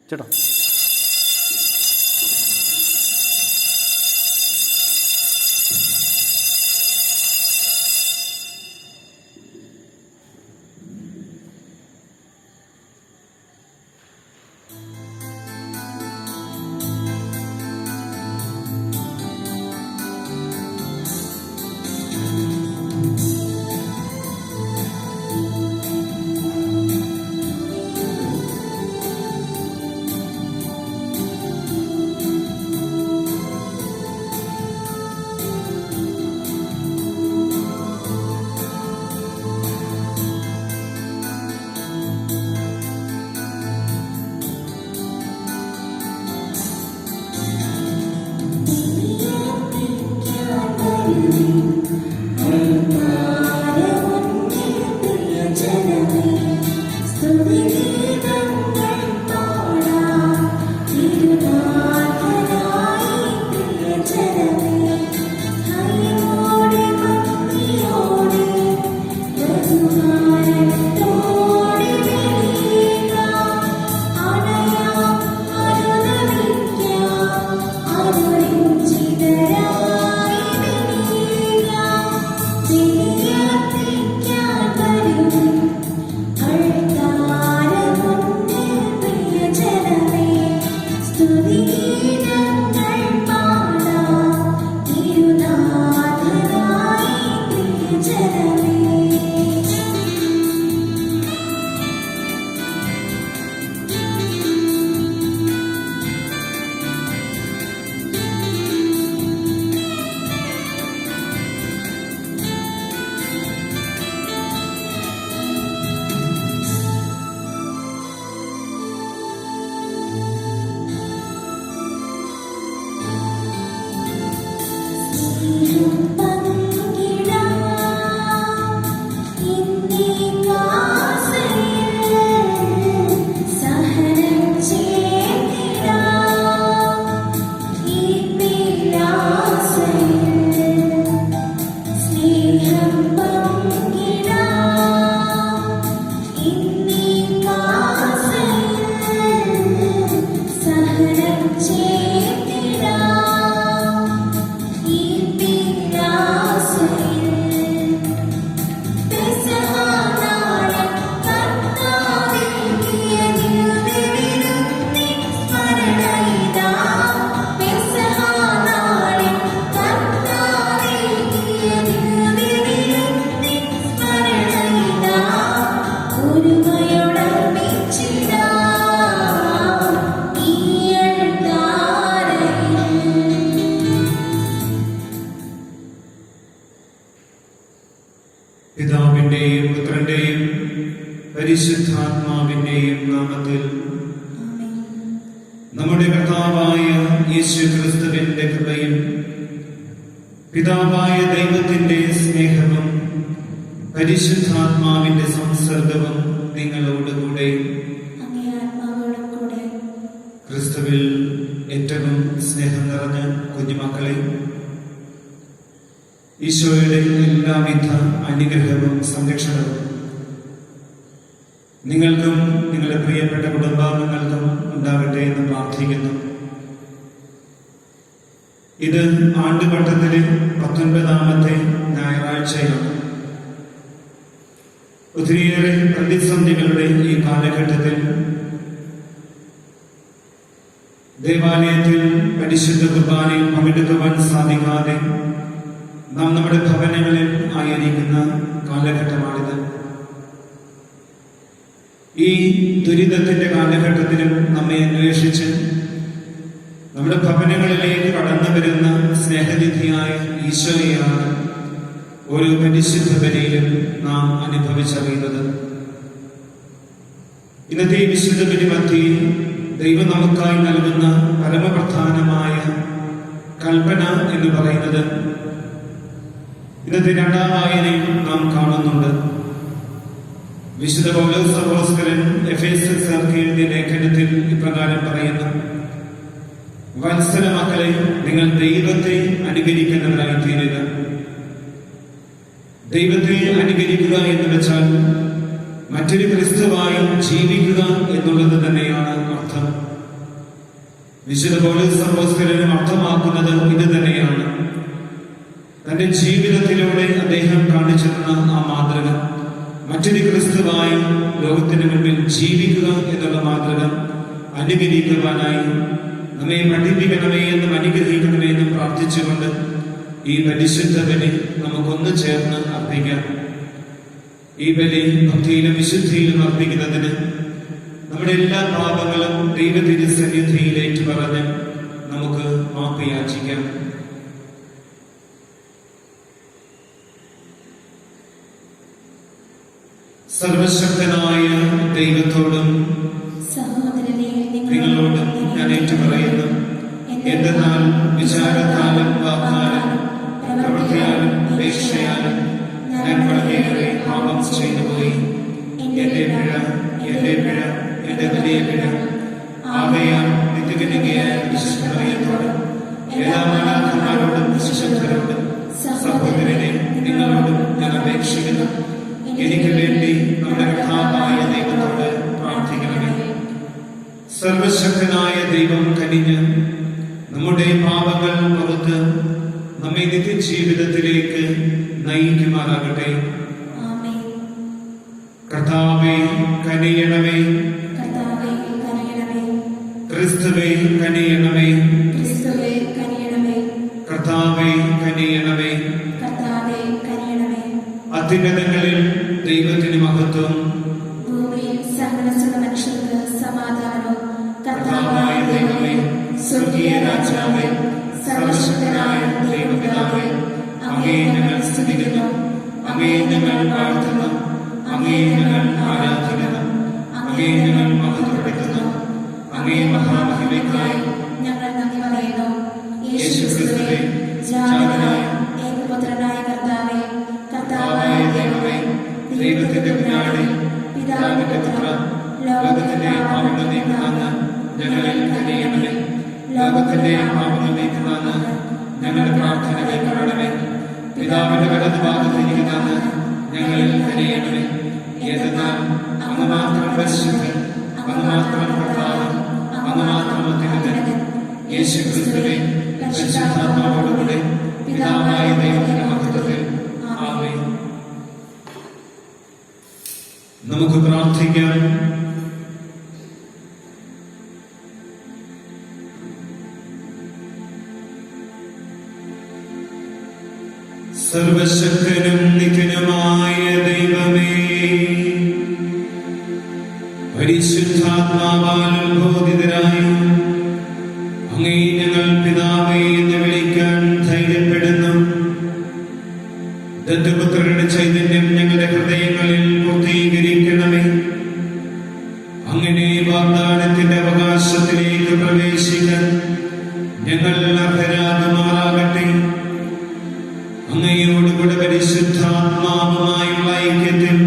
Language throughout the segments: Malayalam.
ചേട്ടാ. പിതാവിന്റെയും പുത്രന്റെയും പരിശുദ്ധാത്മാവിന്റെയും നാമത്തിൽ നമ്മുടെ കർത്താവായ യേശുക്രിസ്തുവിന്റെ കൃപയും പിതാവായ ദൈവത്തിന്റെ സ്നേഹവും പരിശുദ്ധാത്മാവിന്റെ സംസർഗവും നിങ്ങളോടുകൂടെ. ക്രിസ്തുവിൽ ഏറ്റവും സ്നേഹം നിറഞ്ഞ കുഞ്ഞുമക്കളെ, ഈശോയുടെ എല്ലാവിധ അനുഗ്രഹവും സംരക്ഷണവും നിങ്ങൾക്കും നിങ്ങളുടെ പ്രിയപ്പെട്ട കുടുംബാംഗങ്ങൾക്കും ഉണ്ടാകട്ടെ എന്ന് പ്രാർത്ഥിക്കുന്നു. ഇത് ആണ്ടുവട്ടത്തിലെ 19ാമത്തെ ഞായറാഴ്ചയാണ്. ഒത്തിരിയേറെ പ്രതിസന്ധികളുടെ ഈ കാലഘട്ടത്തിൽ ദേവാലയത്തിൽ പരിശുദ്ധ കുർബാനയിൽ പങ്കെടുക്കുവാൻ സാധിക്കാതെ നാം നമ്മുടെ ഭവനങ്ങളിൽ ആയിരിക്കുന്ന കാലഘട്ടമാണിത്. ഈ ദുരിതത്തിന്റെ കാലഘട്ടത്തിലും നമ്മെ അന്വേഷിച്ച് നമ്മുടെ ഭവനങ്ങളിലേക്ക് കടന്നു വരുന്ന സ്നേഹനിധിയായ ഈശോയെയാണ് ഓരോ പരിശുദ്ധ ബലിയിലും നാം അനുഭവിച്ചറിയുന്നത്. ഇന്നത്തെ ഈ വിശുദ്ധ ബലി മധ്യയിൽ ദൈവം നമുക്കായി നൽകുന്ന പരമപ്രധാനമായ കൽപ്പന എന്ന് പറയുന്നത് ഇന്നത്തെ 2ാം വായനയിൽ നാം കാണുന്നുണ്ട്. വിശുദ്ധ പൗലോസ് അപ്പോസ്തലൻ എഫേസ്യർക്ക് എഴുതിയ ലേഖനത്തിൽ ഇപ്രകാരം പറയുന്നു: വത്സല മക്കളെ, നിങ്ങൾ ദൈവത്തെ അനുകരിക്കുന്നവരായി തീരുക. ദൈവത്തെ അനുകരിക്കുക എന്ന് വെച്ചാൽ മറ്റൊരു ക്രിസ്തുവായി ജീവിക്കുക എന്നുള്ളത് തന്നെയാണ് അർത്ഥം. വിശുദ്ധ പൗലോസ് അപ്പോസ്തലനും അർത്ഥമാക്കുന്നത് ഇത് തന്നെയാണ്. തന്റെ ജീവിതത്തിലൂടെ അദ്ദേഹം കാണിച്ചു തന്ന ആ മാതൃക, മറ്റൊരു ക്രിസ്തുവായി ലോകത്തിന് മുൻപിൽ ജീവിക്കുക എന്നുള്ള മാതൃക അനുകരിക്കുവാനായി നമ്മെ പഠിപ്പിക്കണമേ എന്നും അനുഗ്രഹിക്കണമേ എന്നും പ്രാർത്ഥിച്ചുകൊണ്ട് ഈ പരിശുദ്ധ ബലി നമുക്കൊന്ന് ചേർന്ന് അർപ്പിക്കാം. ഈ ബലി ഭക്തിയിലും വിശുദ്ധിയിലും അർപ്പിക്കുന്നതിന് നമ്മുടെ എല്ലാ പാപങ്ങളും ദൈവതിരുസന്നിധിയിൽ ഏറ്റുപറഞ്ഞ് നമുക്ക് മാപ്പ് യാചിക്കാം. സർവശക്തനായ ദൈവത്തോടും നിങ്ങളോടും ഞാൻ ഏറ്റുപറയുന്നു, എന്തെന്നാൽ വിചാരത്താലും വാക്കാലും പ്രവൃത്തിയാലും ഉപേക്ഷയാലും ഞാൻ വളരെയേറെ പാപം ചെയ്തുപോയി. എന്റെ പിഴ, എന്റെ വലിയ പിഴ. ആകയാൽ നിത്യകന്യകയായ വിശുദ്ധമറിയത്തോടും എല്ലാ മാലാഖമാരോടും വിശുദ്ധരോടും സഹോദരനെ നിങ്ങളോടും ഞാൻ അപേക്ഷിക്കുന്നു, എനിക്ക് വേണ്ടി നമ്മുടെ കർത്താവായ ദൈവത്തോട് പ്രാർത്ഥിക്കണമേ. സർവശക്തനായ ദൈവം കനിഞ്ഞ് നമ്മുടെ പാപങ്ങൾ പുറത്ത് നമ്മെ നിത്യജീവിതത്തിലേക്ക് നയിക്കുമാറാകട്ടെ. കർത്താവേ കനിയണമേ, ക്രിസ്തുവേ കനിയണമേ, കർത്താവേ കനിയണമേ. അത്യുന്നതങ്ങളിൽ ദൈവത്തിന് മഹത്വം, ഭൂമിയിൽ സകല മനുഷ്യർക്ക് സമാധാനവും. കർത്താവായ ദൈവമേ, സ്വർഗീയ രാജാവേ, സർവശക്തനായ ദൈവപിതാവേ, അങ്ങയെ ഞങ്ങൾ സ്തുതിക്കുന്നു, അങ്ങയെ ഞങ്ങൾ വാഴ്ത്തുന്നു, അങ്ങയെ ഞങ്ങൾ ആരാധിക്കുന്നു, അങ്ങയെ ഞങ്ങൾ മഹത്വപ്പെടുത്തുന്നു. അങ്ങയെ മഹാമഹിമയ്ക്കായി ഞങ്ങൾ നന്ദി പറയുന്നു. യേശുക്രിസ്തുവേ, ജാതനായ ഏകപുത്രനായ കർത്താവേ, കർത്താവായ ദൈവമേ, ദൈവത്തിന്റെ പിതാവേ, പിതാവിന്റെ പുത്ര, ലോകത്തിന്റെ പാപങ്ങൾ നീക്കുന്ന ഞങ്ങളിൽ കനിയണമേ. ലോകത്തിന്റെ പാപങ്ങൾ നീക്കുന്ന ഞങ്ങളുടെ പ്രാർത്ഥന കേൾക്കണമേ. പിതാവിന്റെ വലതുഭാഗത്തിരിക്കുന്ന ഞങ്ങളിൽ കനിയണമേ. എന്നാൽ അങ്ങ് മാത്രം പരിശുദ്ധൻ, അങ്ങ് മാത്രം കർത്താവ്, അങ്ങ് മാത്രം അത്യുന്നതൻ. യേശുക്രിസ്തുവേ, പരിശുദ്ധാത്മാവോടുകൂടെ പിതാവായ ദൈവത്തിന്റെ മഹത്വത്തിൽ ആമേൻ. നമുക്ക് പ്രാർത്ഥിക്കാം. സർവശക്തനും നിത്യനുമായ ദൈവമേ, പരിശുദ്ധാത്മാവാൽ ഉത്ബോധിതരായി അങ്ങേ ഞങ്ങൾ പിതാവേ എന്ന് വിളിക്കാൻ ധൈര്യപ്പെടുന്നു. ദത്തുപുത്രരുടെ ചൈതന്യം ഞങ്ങളുടെ ഹൃദയങ്ങളിൽ പൂർത്തീകരിക്കണമേ. അങ്ങനെ വാഗ്ദാനത്തിന്റെ അവകാശത്തിലേക്ക് പ്രവേശിക്കാൻ ഞങ്ങൾ അർഹരാകുമാറാകട്ടെ. അങ്ങയോടുകൂടെ പരിശുദ്ധാത്മാവുമായുള്ള ഐക്യത്തിൽ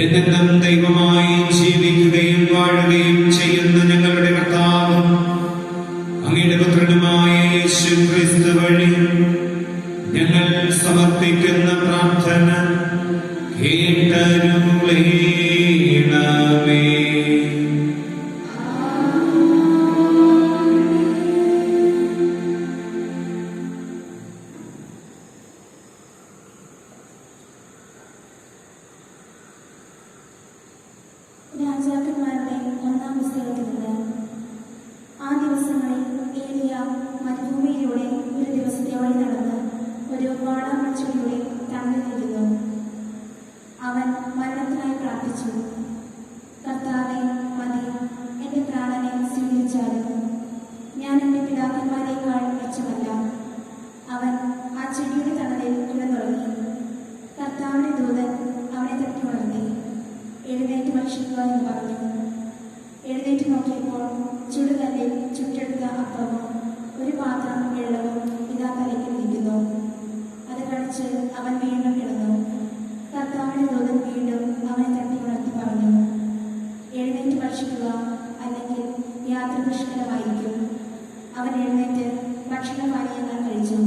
എന്നെന്നും ദൈവമായി ജീവിക്കുകയും വാഴുകയും ചെയ്യുന്ന ഞങ്ങളുടെ കർത്താവും അങ്ങയുടെ പുത്രനുമായ യേശുക്രിസ്തു വഴി ഞങ്ങൾ സമർപ്പിക്കുന്ന പ്രാർത്ഥന കേട്ടരുളേണമേ. രാജാക്കന്മാരുടെ ഒന്നാം പുസ്തകത്തിൽ നിന്ന്. ആ ദിവസങ്ങളിൽ ഏലിയ മരുഭൂമിയിലൂടെ ഒരു ദിവസത്തെ വഴി നടന്ന് ഒരു വാടാമരച്ചെടിയുടെ തണലിലിരുന്നു. അവൻ മരണത്തിനായി പ്രാർത്ഥിച്ചു. കർത്താവേ, മതി, എന്റെ പ്രാണനെ സ്വീകരിച്ചാലും ഞാൻ എന്റെ പിതാക്കന്മാരെക്കാൾ മെച്ചമല്ല. അവൻ ആ ചെടിയുടെ തണലിൽ കിടന്നുറങ്ങി. കർത്താവിന്റെ ദൂതൻ അവനെ തട്ടി ഉണർത്തി. എഴുന്നേറ്റ് ഭക്ഷിക്കുക എന്ന് പറഞ്ഞു. എഴുന്നേറ്റ് നോക്കിയപ്പോൾ ചുടുകല്ലിൽ ചുട്ടെടുത്ത അപ്പവും ഒരു പാത്രം വെള്ളവും ഇതാ തലയ്ക്ക് ഇരിക്കുന്നു. അത് കഴിച്ച് അവൻ വീണ്ടും കിടന്നു. കർത്താവിന്റെ ദൂതൻ വീണ്ടും അവനെ തട്ടി ഉണർത്തി പറഞ്ഞു, എഴുന്നേറ്റ് ഭക്ഷിക്കുക, അല്ലെങ്കിൽ യാത്ര ദുഷ്കരമായിരിക്കും. അവൻ എഴുന്നേറ്റ് ഭക്ഷണപാനീയങ്ങൾ കഴിച്ചു.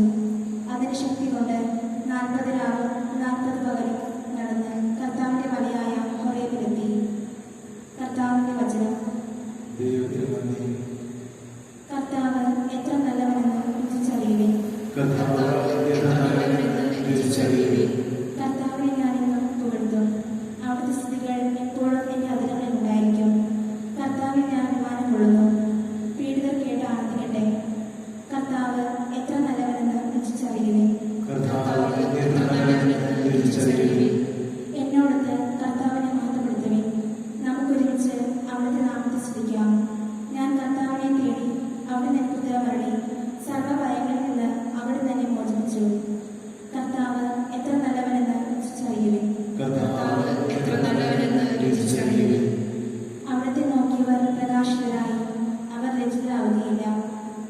അതിന് ശക്തി കൊണ്ട് 40 രാവും 40 പകലും നടന്ന് കർത്താവിന്റെ മലയായ ഹോറേബിലെത്തി. കർത്താവിന്റെ വചനം. കർത്താവിനെ ഞാനിന്ന് പുകഴ്ത്തും. അവിടുത്തെ സ്തുതികൾ എപ്പോഴും എൻ്റെ അതിരുകളിൽ ഉണ്ടായിരിക്കും. കർത്താവിൽ ഞാൻ അഭിമാനം കൊള്ളുന്നു. പീഡിതർ കേട്ട് ആനന്ദിക്കട്ടെ. കർത്താവ് എത്ര നല്ലവനെന്ന് രുചിച്ചറിയുവിൻ. എന്നോടൊത്ത് കർത്താവിനെ മഹത്വപ്പെടുത്തുവിൻ. നമുക്കൊരുമിച്ച് അവിടുത്തെ നാമത്തെ സ്തുതിക്കാം. ഞാൻ കർത്താവിനെ തേടി, അവിടുന്ന് എനിക്ക് ഉത്തരമരുളി. സർവ്വഭയങ്ങളിൽ നിന്ന് അവിടുന്ന് എന്നെ മോചിപ്പിച്ചു. കർത്താവ് എത്ര നല്ലവനെന്ന് രുചിച്ചറിയുവിൻ. അവിടുത്തെ നോക്കിയവർ പ്രകാശിതരായി, അവർ ലജ്ജിതരാവുകയില്ല.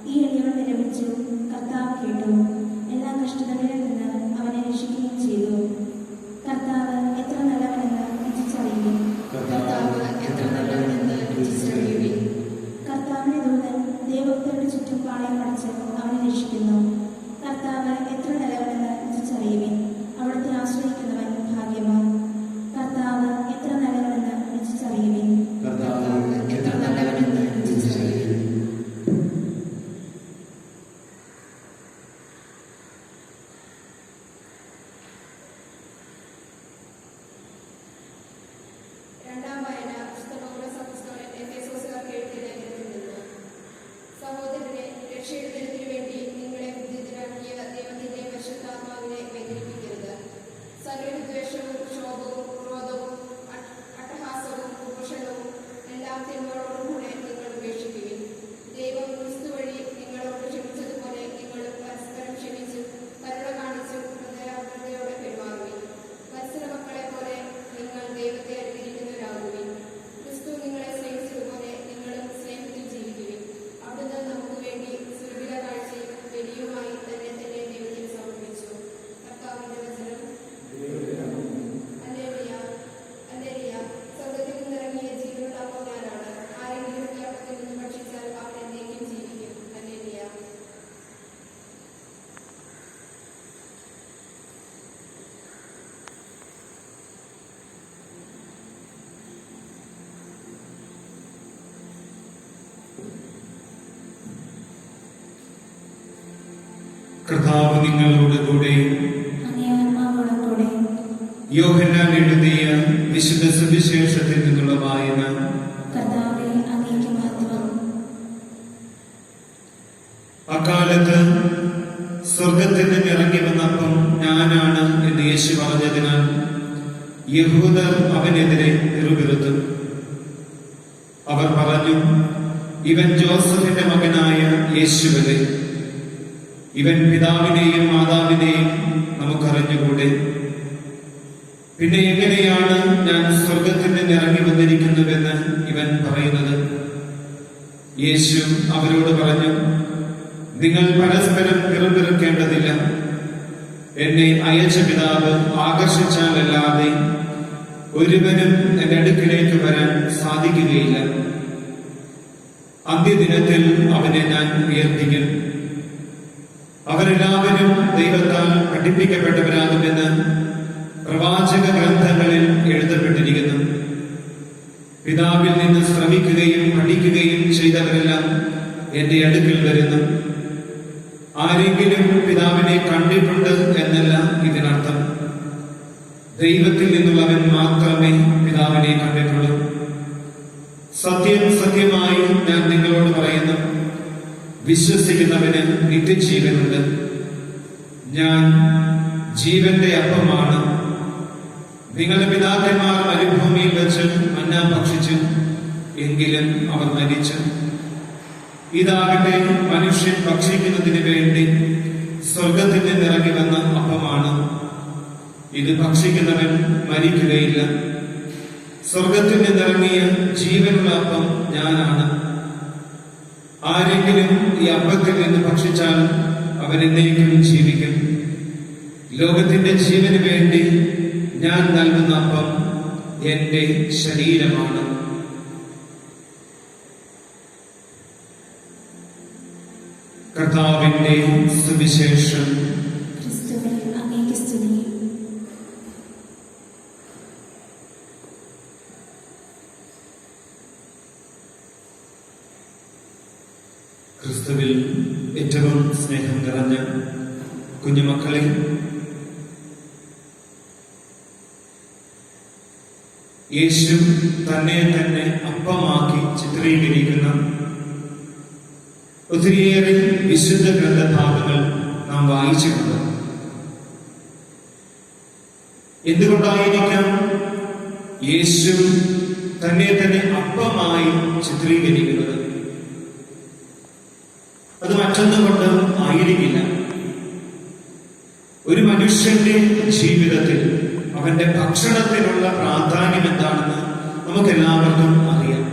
ഈ എളിയവർ വിലപിച്ചു, കർത്താവ് കേട്ടു. എല്ലാ കഷ്ടതകളിൽ നിന്ന് അവനെ രക്ഷിക്കുകയും ചെയ്തു. കർത്താവ് എത്ര നല്ലവനെന്ന് രുചിച്ചറിയുവിൻ. കർത്താവിന്റെ ദൂതൻ ദൈവഭക്തരുടെ ചുറ്റും പാളയം അടച്ച് അവനെ രക്ഷിക്കുന്നു. കർത്താവ് എത്ര നല്ലവനെന്ന് രുചിച്ചറിയുവിൻ. അവിടുത്തെ ആശ്രയിക്കുന്നവൻ ഭാഗ്യവാൻ. കർത്താവ് എത്ര നല്ലവനെന്ന് രുചിച്ചറിയുവിൻ. രണ്ടാം വായന വിശുദ്ധ പൗലോസപ്പോസ്തലൻ എഫെസോസുകാർക്ക് എഴുതിയ ലേഖനത്തിൽ നിന്ന്. സഹോദരനെ, രക്ഷയുടെ ദിനത്തിനു വേണ്ടി നിങ്ങളെ ബുദ്ധിതരാക്കിയ ദൈവത്തിന്റെ പരിശുദ്ധാത്മാവിനെ വ്യതിരിപ്പിക്കരുത്. സകല ദ്വേഷവും, ക്ഷോഭവും, ക്രോധവും, അട്ടഹാസവും, ഭൂഷണവും എല്ലാം തിന്മകളോടും കൂടെ നിങ്ങൾ ഉപേക്ഷിക്കുകയും ദൈവം ക്രിസ്തു വഴി നിങ്ങളോട് ക്ഷമിച്ചതുപോലെ നിങ്ങളും പരസ്പരം ക്ഷമിച്ചും കരുണ കാണിച്ചും ഹൃദയോടെ പെരുമാറുകയും മത്സര മക്കളെ പോലെ നിങ്ങൾ ദൈവത്തെ അനുകരിക്കുന്നവരാകുകയും ക്രിസ്തു നിങ്ങളെ സ്നേഹിച്ചതുപോലെ നിങ്ങളും സ്നേഹത്തിൽ ജീവിക്കുകയും അവിടുന്ന് നമുക്ക് വേണ്ടി സുരഭില കാഴ്ചയും ബലിയുമായി തന്നെ ദൈവത്തിന് സമർപ്പിച്ചു. കർത്താവിന്റെ വചനം. Hallelujah, hallelujah. സ്വർഗ്ഗത്തിൽ നിന്നിറങ്ങിയ ജീവനുള്ള അപ്പം ഞാനാണ്. ആരെങ്കിലും ഈ അപ്പത്തിൽ നിന്ന് ഭക്ഷിച്ചാൽ അവൻ എന്നേക്കും ജീവിക്കും. ഹല്ലേലൂയ. കർത്താവ് നിങ്ങളോട് കൂടെ. അങ്ങേ ആത്മാവോടും കൂടെ. യോഹന്നാൻ എഴുതിയ വിശുദ്ധ സുവിശേഷത്തിൽ നിന്നുള്ള വായന. കർത്താവേ, അങ്ങേക്ക് മഹത്വം. അക്കാലത്ത് സ്വർഗത്തിൽ നിന്ന് ഇറങ്ങി വന്നപ്പം ഞാനാണ് എന്ന് യേശു പറഞ്ഞതിനാൽ യഹൂദർ അവനെതിരെ പിറുപിറുത്തു. അവർ പറഞ്ഞു, ഇവൻ ജോസഫിന്റെ മകനായ യേശുവല്ലേ? ഇവൻ പിതാവിനെയും മാതാവിനെയും നമുക്കറിഞ്ഞുകൂടെ? പിന്നെ എങ്ങനെയാണ് ഞാൻ സ്വർഗത്തിൽ നിന്ന് ഇറങ്ങി വന്നിരിക്കുന്നുവെന്ന് ഇവൻ പറയുന്നത്? യേശു അവരോട് പറഞ്ഞു, നിങ്ങൾ പരസ്പരം പിറുപിറുക്കേണ്ടതില്ല. എന്നെ അയച്ച പിതാവ് ആകർഷിച്ചാലല്ലാതെ ഒരുവനും എന്റെ അടുക്കിലേക്ക് വരാൻ സാധിക്കുകയില്ല. അന്ത്യദിനത്തിൽ അവനെ ഞാൻ ഉയർപ്പിക്കും. അവരെല്ലാവരും ദൈവത്താൽ പഠിപ്പിക്കപ്പെട്ടവരാകുമെന്ന് പ്രവാചക ഗ്രന്ഥങ്ങളിൽ എഴുതപ്പെട്ടിരിക്കുന്നു. പിതാവിൽ നിന്ന് ശ്രമിക്കുകയും പഠിക്കുകയും ചെയ്തവരെല്ലാം എന്റെ അടുക്കൽ വരുന്നു. ആരെങ്കിലും പിതാവിനെ കണ്ടിട്ടുണ്ട് എന്നല്ല ഇതിനർത്ഥം. ദൈവത്തിൽ നിന്നുള്ളവൻ മാത്രമേ പിതാവിനെ കണ്ടിട്ടുള്ളൂ. സത്യം സത്യമായി ഞാൻ നിങ്ങളോട് പറയുന്നു, വിശ്വസിക്കുന്നവന് നിത്യജീവനുണ്ട്. ഞാൻ ജീവന്റെ അപ്പമാണ്. നിങ്ങളുടെ പിതാക്കന്മാർ മരുഭൂമിയിൽ വെച്ച് മന്ന ഭക്ഷിച്ചു, എങ്കിലും അവർ മരിച്ചു. ഇതാകട്ടെ മനുഷ്യൻ ഭക്ഷിക്കുന്നതിന് വേണ്ടി സ്വർഗത്തിൽ നിന്നിറങ്ങി വന്ന അപ്പമാണ്. ഇത് ഭക്ഷിക്കുന്നവൻ മരിക്കുകയില്ല. സ്വർഗത്തിൽ നിന്നിറങ്ങിയ ജീവനുള്ള അപ്പം ഞാനാണ്. ആരെങ്കിലും ഈ അപ്പത്തിൽ നിന്ന് ഭക്ഷിച്ചാൽ അവൻ എന്നേക്കും ജീവിക്കും. ലോകത്തിന്റെ ജീവന് വേണ്ടി ഞാൻ നൽകുന്ന അപ്പം എന്റെ ശരീരമാണ്. കർത്താവിന്റെ സുവിശേഷം. ക്രിസ്തുവേ, അങ്ങേക്ക് സ്തുതി. ക്രിസ്തുവിൽ ഏറ്റവും സ്നേഹം നിറഞ്ഞ കുഞ്ഞുമക്കളെ, യേശു തന്നെ തന്നെ അപ്പമാക്കി ചിത്രീകരിക്കുന്ന ഒത്തിരിയേറെ വിശുദ്ധ ഗ്രന്ഥഭാഗങ്ങൾ നാം വായിച്ചിട്ടുണ്ട്. എന്തുകൊണ്ടായിരിക്കാം യേശു തന്നെ തന്നെ അപ്പമായി ചിത്രീകരിക്കുന്നത്? അത് മറ്റൊന്നുകൊണ്ട് ആയിരിക്കില്ല. ഒരു മനുഷ്യന്റെ ജീവിതത്തിൽ അവന്റെ ഭക്ഷണത്തിനുള്ള പ്രാധാന്യം എന്താണെന്ന് നമുക്കെല്ലാവർക്കും അറിയാം.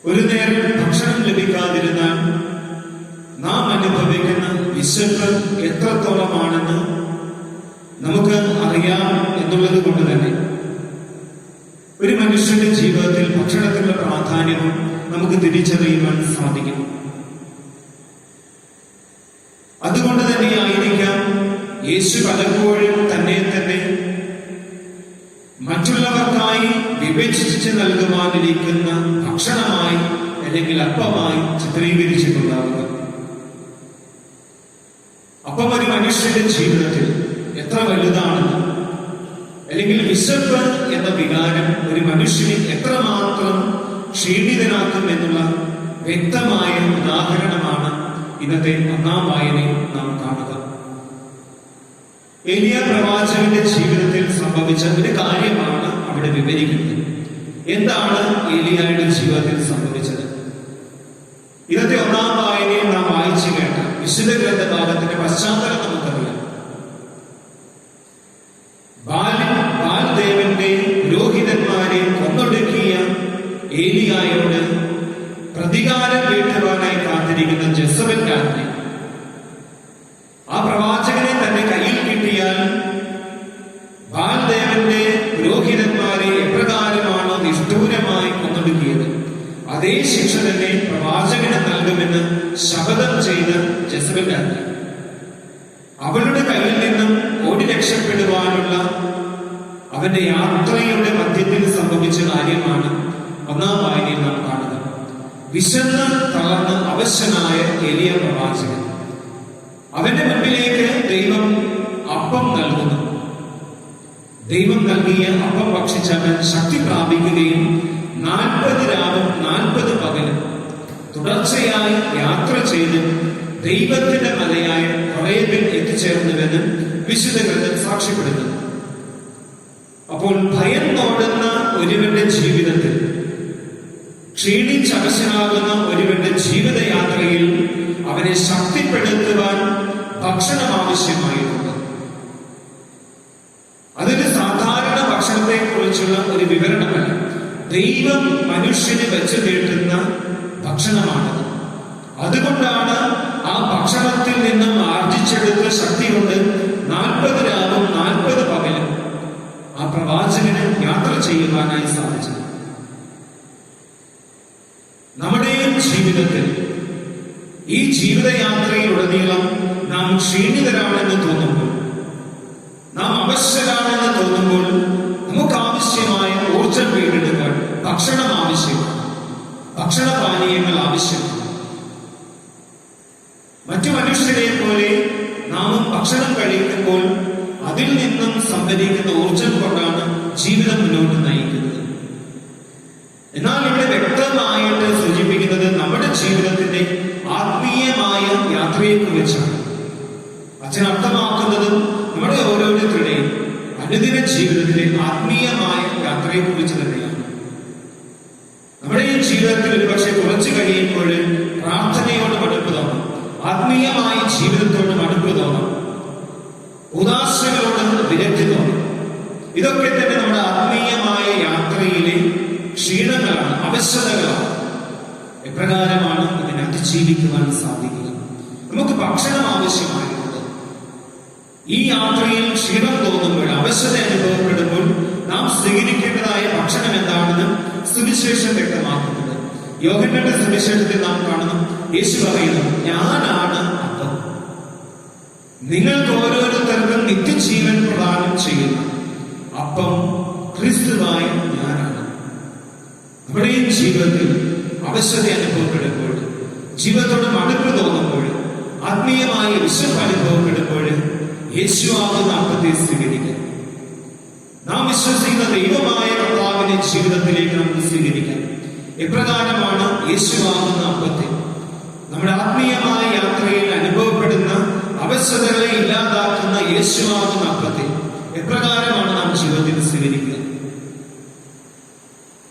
ഒരു നേരം ഭക്ഷണം ലഭിക്കാതിരുന്നാൽ നാം അനുഭവിക്കുന്ന വിശപ്പ് എത്രത്തോളമാണെന്ന് നമുക്ക് അറിയാം എന്നുള്ളത് കൊണ്ട് തന്നെ ഒരു മനുഷ്യന്റെ ജീവിതത്തിൽ ഭക്ഷണത്തിനുള്ള പ്രാധാന്യവും നമുക്ക് തിരിച്ചറിയുവാൻ സാധിക്കും. അതുകൊണ്ട് തന്നെയായിരിക്കാം യേശു പലപ്പോഴും തന്നെ തന്നെ മറ്റുള്ളവർക്കായി വിഭജിച്ച് നൽകുവാനിരിക്കുന്ന ഭക്ഷണമായി അല്ലെങ്കിൽ അപ്പമായി ചിത്രീകരിച്ചിട്ടുണ്ടാവുക. അപ്പം ഒരു മനുഷ്യന്റെ ജീവിതത്തിൽ എത്ര വലുതാണെന്ന്, അല്ലെങ്കിൽ വിശപ്പ് എന്ന വികാരം ഒരു മനുഷ്യനെ എത്രമാത്രം ക്ഷീണിതനാക്കും എന്നുള്ള വ്യക്തമായ ഉദാഹരണമാണ് ഇന്നത്തെ ഒന്നാം വായനയിൽ നാം കാണുക. ഏലിയ പ്രവാചകന്റെ ജീവിതത്തിൽ സംഭവിച്ച ഒരു കാര്യമാണ് അവിടെ വിവരിക്കുന്നത്. എന്താണ് ഏലിയായുടെ ജീവിതത്തിൽ സംഭവിച്ചത്? ഇന്നത്തെ ഒന്നാം വായനയിൽ നാം വായിച്ചു കേട്ട വിശുദ്ധ ഗ്രന്ഥഭാഗത്തിന്റെ പശ്ചാത്തലം നമുക്കറിയാം. ബാൽദേവന്റെ പുരോഹിതന്മാരെ കൊന്നൊടുക്കിയ ഏലിയായോട് പ്രതികാരം വീട്ടുവാനായി കാത്തിരിക്കുന്ന ജെസബൽ രാജ്ഞി ആ പ്രവാചകനെ തന്റെ കയ്യിൽ കിട്ടിയാൽ ബാൽദേവന്റെ പുരോഹിതന്മാരെ എപ്രകാരമാണോ നിഷ്ഠൂരമായി കൊന്നൊടുക്കിയത് അതേ ശിക്ഷ തന്നെ പ്രവാചകന് നൽകുമെന്ന് ശപഥം ചെയ്ത ജെസബൽ രാജ്ഞി അവളുടെ കയ്യിൽ നിന്നും ഓടി രക്ഷപ്പെടുവാനുള്ള അവന്റെ യാത്രയുടെ മധ്യത്തിൽ സംഭവിച്ച കാര്യമാണ് ഒന്നാം വായനയിൽ നാം കാണുക. വിശന്ന് തളർന്ന് അവശനായ ഏലിയ പ്രവാചകൻ, അവന്റെ മുൻപിലേക്ക് ദൈവം അപ്പം നൽകുന്നു. ദൈവം നൽകിയ അപ്പം ഭക്ഷിച്ചവൻ ശക്തി പ്രാപിക്കുകയും 40 രാവും 40 പകലും തുടർച്ചയായി യാത്ര ചെയ്ത് ദൈവത്തിന്റെ മലയായ ഹൊറേബിൽ എത്തിച്ചേർന്നുവെന്ന് വിശുദ്ധ ഗ്രന്ഥം സാക്ഷ്യപ്പെടുന്നു. അപ്പോൾ ഭയന്നോടുന്ന ഒരുവന്റെ ജീവിതത്തിൽ, ക്ഷീണിച്ചവശനാകുന്ന ഒരുവന്റെ ജീവിതയാത്രയിൽ അവനെ ശക്തിപ്പെടുത്തുവാൻ ഭക്ഷണം ആവശ്യമായിട്ടുണ്ട്. അതൊരു സാധാരണ ഭക്ഷണത്തെ കുറിച്ചുള്ള ഒരു വിവരണമല്ല. ദൈവം മനുഷ്യന് വെച്ച് നീട്ടുന്ന ഭക്ഷണമാണത്. അതുകൊണ്ടാണ് ആ ഭക്ഷണത്തിൽ നിന്നും ആർജിച്ചെടുത്ത ശക്തി കൊണ്ട് 40 രാവും 40 പകലും ആ പ്രവാചകന് യാത്ര ചെയ്യുവാനായി സാധിച്ചത്. നമ്മുടെയും ജീവിതത്തിൽ ഈ ജീവിതയാത്രയിലുടനീളം നാം ക്ഷീണിതരാണെന്ന് തോന്നുമ്പോൾ, നാം അവശരാണെന്ന് തോന്നുമ്പോൾ നമുക്ക് ആവശ്യമായ ഊർജം വീണ്ടെടുക്കാൻ ഭക്ഷണം ആവശ്യമാണ്, ഭക്ഷണപാനീയങ്ങൾ ആവശ്യമാണ്. മറ്റു മനുഷ്യരെ പോലെ നാം ഭക്ഷണം കഴിക്കുമ്പോൾ അതിൽ നിന്നും സംഭരിക്കുന്ന ഊർജം കൊണ്ടാണ് ജീവിതം മുന്നോട്ട് നയിക്കുന്നത്. എന്നാൽ ഇവിടെ വ്യക്തമായിട്ട് സൂചിപ്പിക്കുന്നത് നമ്മുടെ ജീവിതത്തിന്റെ ആത്മീയമായ യാത്രയെ കുറിച്ചാണ്. അച്ഛൻ അർത്ഥമാക്കുന്നതും നമ്മുടെ ഓരോരുത്തരുടെയും അനുദിന ജീവിതത്തിലെ ആത്മീയമായ യാത്രയെ കുറിച്ച് തന്നെയാണ്. നമ്മുടെ ഈ ജീവിതത്തിൽ ഒരുപക്ഷെ കുറച്ച് കഴിയുമ്പോൾ പ്രാർത്ഥനയോട് മടുപ്പ് തോന്നും, ആത്മീയമായ ജീവിതത്തോട് മടുപ്പ് തോന്നും, ഉദാസകളോട് വിരക്തി തോന്നും. ഇതൊക്കെ തന്നെ നമ്മുടെ ആത്മീയമായ യാത്രയിലെ ക്ഷീണങ്ങളാണ്, അവശതകളാണ്. എപ്രകാരമാണ് ഇതിനെ അതിജീവിക്കുവാൻ സാധിക്കുക? നമുക്ക് ഭക്ഷണം ആവശ്യമായിട്ടുണ്ട്. ഈ യാത്രയിൽ ക്ഷീണം തോന്നുമ്പോൾ, അവശത അനുഭവപ്പെടുമ്പോൾ നാം സ്വീകരിക്കേണ്ടതായ ഭക്ഷണം എന്താണെന്ന് സുവിശേഷം വ്യക്തമാക്കുന്നത്. യോഹന്നാന്റെ സുവിശേഷത്തിൽ നാം കാണുന്നു, യേശു പറയുന്നു, ഞാനാണ് അപ്പം. നിങ്ങൾക്ക് ഓരോരുത്തർക്കും നിത്യജീവൻ പ്രദാനം ചെയ്യുന്ന അപ്പം ക്രിസ്തുവായ ഞാനാണ്. നമ്മുടെ ഈ ജീവിതത്തിൽ അവശത അനുഭവപ്പെടുമ്പോൾ, ജീവിതത്തോട് മടുപ്പ് തോന്നുമ്പോൾ ആത്മീയമായ വിശപ്പ് അനുഭവപ്പെടുമ്പോൾ യേശുവാകുന്ന അപ്പത്തെ സ്വീകരിക്കാം. നാം വിശ്വസിക്കുന്ന ദൈവമായ കർത്താവിനെ ജീവിതത്തിലേക്ക് നമുക്ക് സ്വീകരിക്കാം. എപ്രകാരമാണ് യേശുവാകുന്ന അപ്പത്തെ നമ്മുടെ ആത്മീയമായ യാത്രയിൽ അനുഭവപ്പെടുന്ന അവശതകളെ ഇല്ലാതാക്കുന്ന യേശുവാകുന്ന അപ്പത്തെ എപ്രകാരമാണ് നാം ജീവിതത്തിൽ സ്വീകരിക്കുക?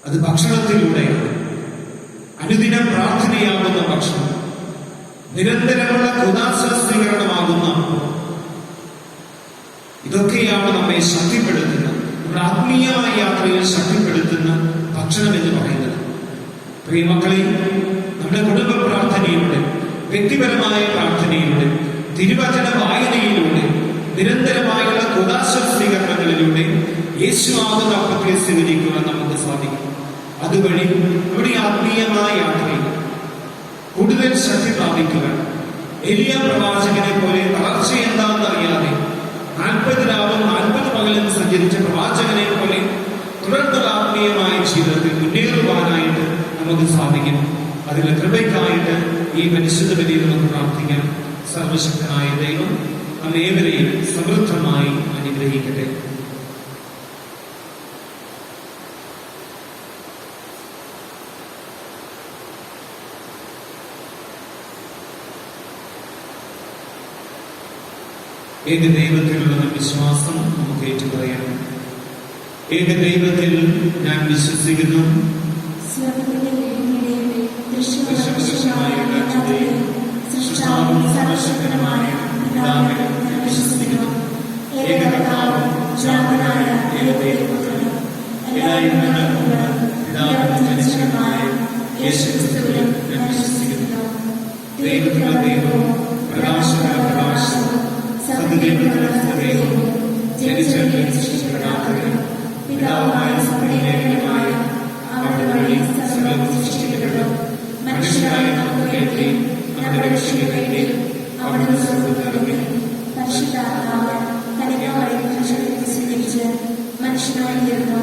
അത് ഭക്ഷണത്തിലൂടെയാണ്. അനുദിനം പ്രാർത്ഥനയാകുന്ന ഭക്ഷണം, നിരന്തരമുള്ള കൃതാശീകരണമാകുന്ന അപ്പം, ഇതൊക്കെയാണ് നമ്മെ ശക്തിപ്പെടുത്തുന്ന, നമ്മുടെ ആത്മീയമായ യാത്രയിൽ ശക്തിപ്പെടുത്തുന്ന ഭക്ഷണം എന്ന് പറയുന്നത്. പ്രിയമക്കളെ, നമ്മുടെ കുടുംബ പ്രാർത്ഥനയിലൂടെ, വ്യക്തിപരമായ പ്രാർത്ഥനയിലൂടെ, തിരുവചന വായനയിലൂടെ, നിരന്തരമായുള്ള കൃതാശീകരണങ്ങളിലൂടെ യേശുവാകുന്ന അപ്പത്തെ സ്വീകരിക്കുവാൻ നമുക്ക് സാധിക്കും. അതുവഴി നമ്മുടെ ആത്മീയമായ യാത്രയിൽ കൂടുതൽ ശക്തി പ്രാപിക്കുവാൻ, എലിയ പ്രവാചകനെ പോലെ തളർച്ച എന്താണെന്നറിയാതെ 40 രാവും 40 പകലും സഞ്ചരിച്ച പ്രവാചകനെ പോലെ തുടർന്നുള്ള ആത്മീയമായ ജീവിതത്തിൽ മുന്നേറുവാനായിട്ട് നമുക്ക് സാധിക്കും. അതിന്റെ കൃപയ്ക്കായിട്ട് ഈ പരിശുദ്ധ ബലിയിൽ നമുക്ക് പ്രാർത്ഥിക്കാം. സർവശക്തനായ ദൈവം നമ്മേവരെയും സമൃദ്ധമായി അനുഗ്രഹിക്കട്ടെ. ഏക ദൈവത്തിലുള്ള വിശ്വാസം നമുക്ക് ഏറ്റുപറയാം. ഏക ദൈവത്തിൽ ഞാൻ വിശ്വസിക്കുന്നു. ദൈവത്തിലുള്ള ദൈവവും പ്രകാശത്തിലുള്ള പ്രകാശവും പിതാവായ അവരുടെ വഴി സർവ്വം സൃഷ്ടിക്കപ്പെട്ടു. മനുഷ്യരായ നമുക്ക് വേണ്ടി നമ്മുടെ രക്ഷയ്ക്ക് വേണ്ടി അവിടുന്ന് സ്വർഗ്ഗത്തിൽ പരിശുദ്ധാത്മാവ് കന്യകാമറിയത്തിൽ സ്വീകരിച്ച് മനുഷ്യനായി തീർന്നു.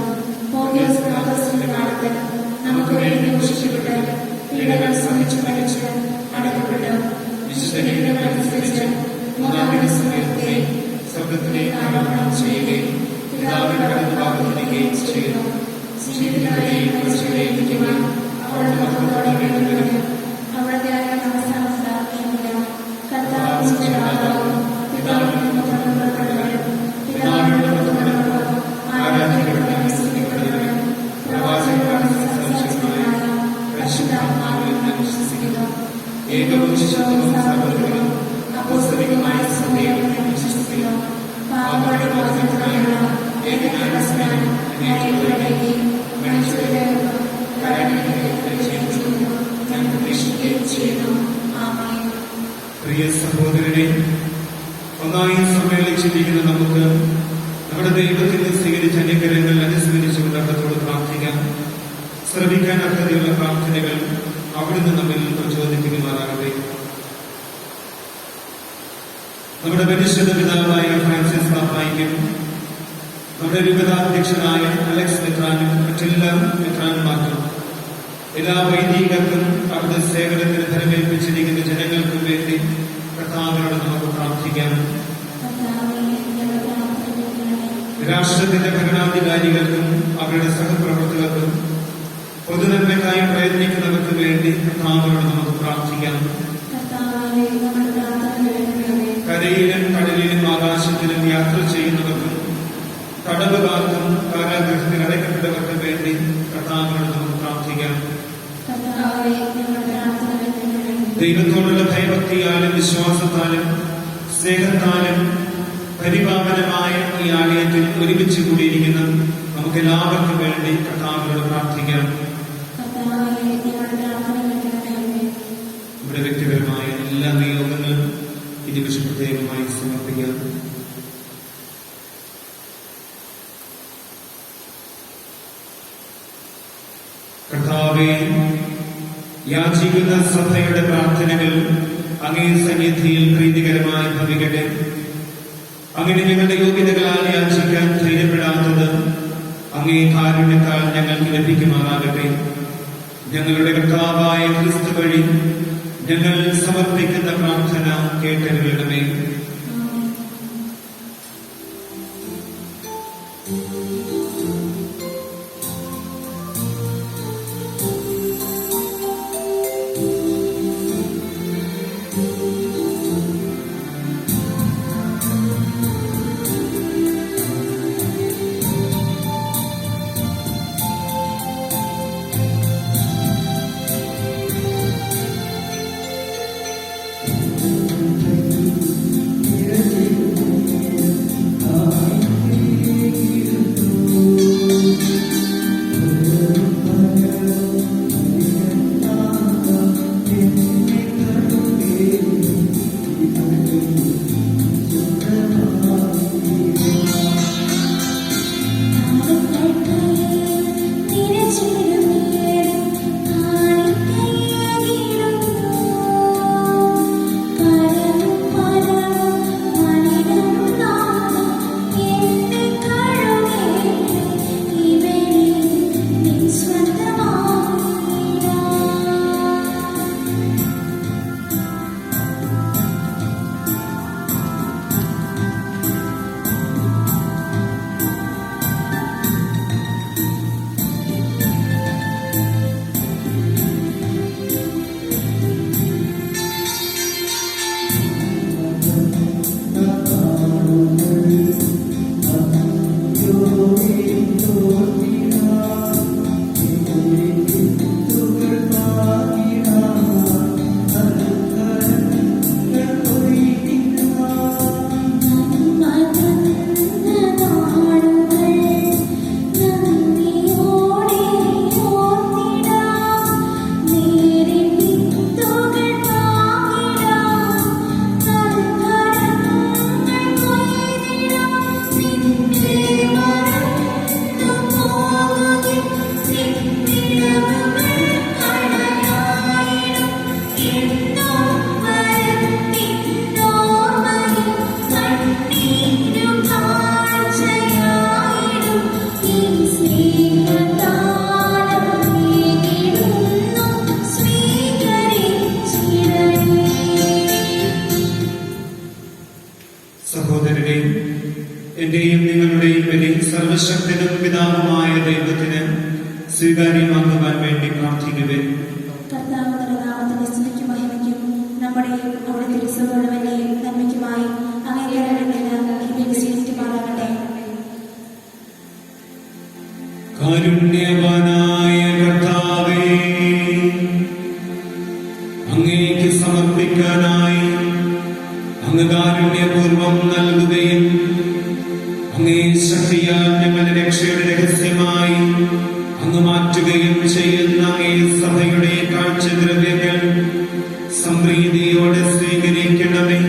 പോന്തിയോസ് പിലാത്തോസിന്റെ കാലത്ത് നമുക്ക് വേണ്ടി ക്രൂശിക്കപ്പെട്ട് പീഡകൾ സഹിച്ചു മരിച്ച് അടക്കപ്പെട്ടു. വിശുദ്ധനുസരിച്ച് 3-ാം ദിവസം ഉയർത്തുകയും സ്വർഗ്ഗത്തിലേക്ക് ആരോഹണം ചെയ്യുകയും പിതാവിന്റെ വലതുഭാഗത്തിരിക്കുകയും ചെയ്യുന്നു. ജീവിതങ്ങളെയും മനുഷ്യരെയും നിൽക്കുവാൻ അവരുടെ മക്കളോടെ വേണ്ടുന്നത് അവിടുത്തെ അവസാനമില്ല. കർത്താവിന്റെ ആദാവും പിതാവിന്റെ പുത്രന്മാരും പിതാവിന്റെ പുത്രന്മാരും ആരാധനയോടെ സ്തുതിക്കപ്പെടുന്നവരും പ്രവാചകന്മാരുടെ സംസാരിച്ചവരായ പരിശുദ്ധാത്മാവിൽ ഞാൻ വിശ്വസിക്കുന്നു. ഏകപുരുഷവും സഹോദരനും അപ്പോസ്തലികമായ സഭയിൽ ഞാൻ വിശ്വസിക്കുന്നു. പാപങ്ങളുടെ മോചനത്തിനായുള്ള ഏകനായ സ്നാനം ഞാൻ ഏറ്റുപറയുകയും മനുഷ്യരുടെ ഞാൻ പ്രതീക്ഷിക്കുകയും ചെയ്യുന്നു. ആമേൻ. പ്രിയ സഹോദരനെ, ഒന്നായി സമ്മേളിച്ചിരിക്കുന്ന നമുക്ക് നമ്മുടെ ദൈവത്തിന്റെ സ്വീകരിച്ച അനുഗ്രഹങ്ങൾ അനുസ്മരിച്ചുകൊണ്ട് അവിടത്തോട് പ്രാർത്ഥിക്കാം. ശ്രമിക്കാൻ അർഹതയുള്ള പ്രാർത്ഥനകൾ അവിടുന്ന് നമ്മിൽ പ്രചോദിപ്പിക്കുമാറാകട്ടെ. നമ്മുടെ പരിശുദ്ധ പിതാവായ ഫ്രാൻസിസ് പാപ്പായ്ക്കും നമ്മുടെ രൂപതാധ്യക്ഷനായ അലക്സ് മെത്രാനും മറ്റെല്ലാ മെത്രാന്മാർക്കും എല്ലാ വൈദികർക്കും അവിടുത്തെ സേവനത്തിന് ഫലമേൽപ്പിച്ചിരിക്കുന്ന ജനങ്ങൾക്കും വേണ്ടി കർത്താവിനോട് നമുക്ക് പ്രാർത്ഥിക്കാം. രാഷ്ട്രത്തിന്റെ ഭരണാധികാരികൾക്കും അവരുടെ സഹപ്രവർത്തകർക്കും പൊതുനന്മയ്ക്കായി പ്രയത്നിക്കുന്നവർക്ക് വേണ്ടി കർത്താവിനോട് നമുക്ക് പ്രാർത്ഥിക്കാം. കരയിലും കടലിലും ആകാശത്തിലും യാത്ര ചെയ്യുന്നവർക്കും തടവുകാർക്കും കാരാഗൃഹത്തിൽ അടയ്ക്കപ്പെട്ടവർക്കും വേണ്ടി കർത്താവിനോട് നമുക്ക് പ്രാർത്ഥിക്കാം. ദൈവത്തോടുള്ള ഭയഭക്തിയാലും വിശ്വാസത്താലും സ്നേഹത്താലും പരിപാവനമായ ഈ ആലയത്തിൽ ഒരുമിച്ച് കൂടിയിരിക്കുന്ന നമുക്ക് എല്ലാവർക്കും വേണ്ടി കർത്താവിനോട് പ്രാർത്ഥിക്കാം. നമ്മുടെ വ്യക്തിപരമായ എല്ലാ നിയോഗങ്ങളും ഈ നിമിഷം പ്രത്യേകമായി സമർപ്പിക്കാം. കർത്താവേ, യാചിക്കുന്ന സഭയുടെ പ്രാർത്ഥനകൾ അങ്ങേ സന്നിധിയിൽ പ്രീതികരമായി ഭവിക്കട്ടെ. അങ്ങനെ ഞങ്ങളുടെ യോഗ്യതകളാൽ യാചിക്കാൻ ധൈര്യപ്പെടാത്തത് അങ്ങേ കാരുണ്യത്താൽ ഞങ്ങൾക്ക് ലഭിക്കുമാറാകട്ടെ. ഞങ്ങളുടെ കർത്താവായ ക്രിസ്തു വഴി ഞങ്ങൾ സമർപ്പിക്കുന്ന പ്രാർത്ഥന കേട്ടരുളണമേ. സഹോദരരെ, എന്റെയും നിങ്ങളുടെയും ബലി സർവശക്തനും പിതാവുമായ ദൈവത്തിന് സ്വീകാര്യമാക്കുവാൻ വേണ്ടി പ്രാർത്ഥിക്കുവേ. കർത്താവ് തന്റെ നാമത്തിന്റെ സ്തുതിക്കും മഹിമയ്ക്കും നമ്മുടെയും അവിടെ തിരുസഭയുടെയും നന്മയ്ക്കുമായി അങ്ങേക്ക് സ്വീകരിക്കുമാറാകട്ടെ. കാരുണ്യവാനായ കർത്താവേ, അങ്ങേക്ക് സമർപ്പിക്കാനായി അങ്ങ് കാരുണ്യപൂർവം നൽകുകയും അങ്ങേ ശക്തിയാൽ ഞങ്ങളുടെ രക്ഷയുടെ രഹസ്യമായി അങ്ങ് മാറ്റുകയും ചെയ്യുന്ന അങ്ങേ സഭയുടെ കാഴ്ചദ്രവ്യങ്ങൾ സംപ്രീതിയോടെ സ്വീകരിക്കണമേ.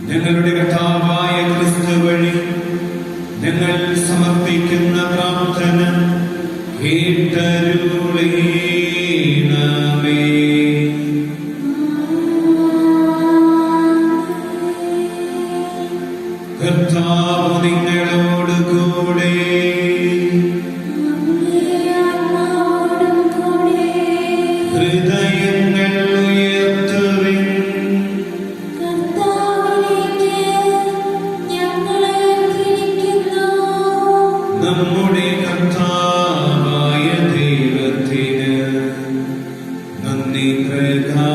ഞങ്ങളുടെ കർത്താവായ ക്രിസ്തു വഴി ഞങ്ങൾ സമർപ്പിക്കുന്ന പ്രാർത്ഥന കേട്ടരുളണമേ. കർത്താവ് നിങ്ങളോട് കൂടെ. ഹൃദയങ്ങൾ ഉയർത്തുവിൻ. നമ്മുടെ കർത്താവായ ദൈവത്തിന് നന്ദി പ്രകാശിപ്പിക്കാം.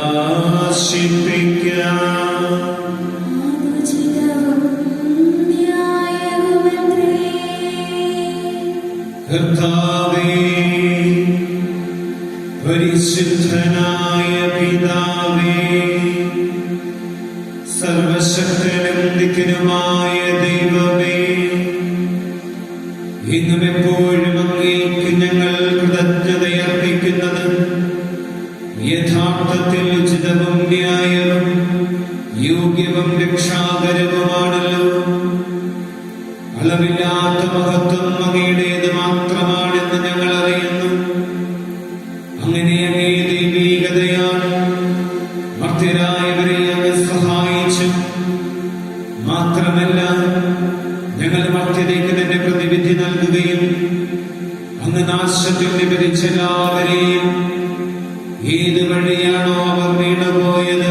കർത്താവേ, പരിശുദ്ധനായ പിതാവേ, സർവശക്തനും ദിക്കനുമായ ദൈവമേ, ഇന്നും എപ്പോഴും അങ്ങേക്ക് ഞങ്ങൾ കൃതജ്ഞതയർപ്പിക്കുന്നത് യഥാർത്ഥത്തിൽ ഉചിതവും ന്യായവും യോഗ്യവും രക്ഷാകരവുമാണല്ലോ. അളവില്ലാത്ത മഹത്വം അങ്ങയുടേത് മാത്രമാണെന്ന് ഞങ്ങൾ അറിയുന്നു. അങ്ങനെ അങ്ങേ ദൈവീകതയാണ് മർത്യരായവരെ അങ്ങ് സഹായിച്ചു. മാത്രമല്ല, ഞങ്ങൾ മർത്യതയ്ക്ക് തന്നെ പ്രതിവിധി നൽകുകയും അങ്ങ് നാശത്തിൽ വിവരിച്ച എല്ലാവരെയും ഏത് വഴിയാണോ അവർ വീണുപോയത്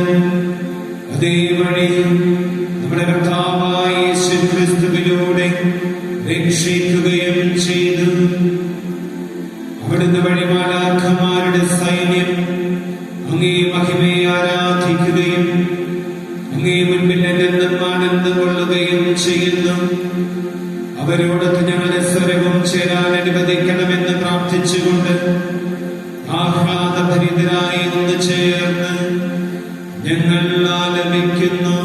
അതേ വഴി നമ്മുടെ കർത്താവായ യേശുക്രിസ്തുവിലൂടെ രക്ഷിക്കുകയും ചെയ്തു. അവിടുന്ന് വഴി മാലാഖമാരുടെ സൈന്യം അങ്ങേ മഹിമയെ ആരാധിക്കുകയും അങ്ങേ മുൻപിൽ എന്നെന്നും ആനന്ദം കൊള്ളുകയും ചെയ്യുന്നു. അവരോടൊത്ത് ഞങ്ങളുടെ സ്വരവും ചേരാൻ അനുവദിക്കണമെന്ന് പ്രാർത്ഥിച്ചുകൊണ്ട് ആഹ്ലാദഭരിതരായി ഒന്ന് ചേർന്ന് ഞങ്ങൾ ആലപിക്കുന്നു.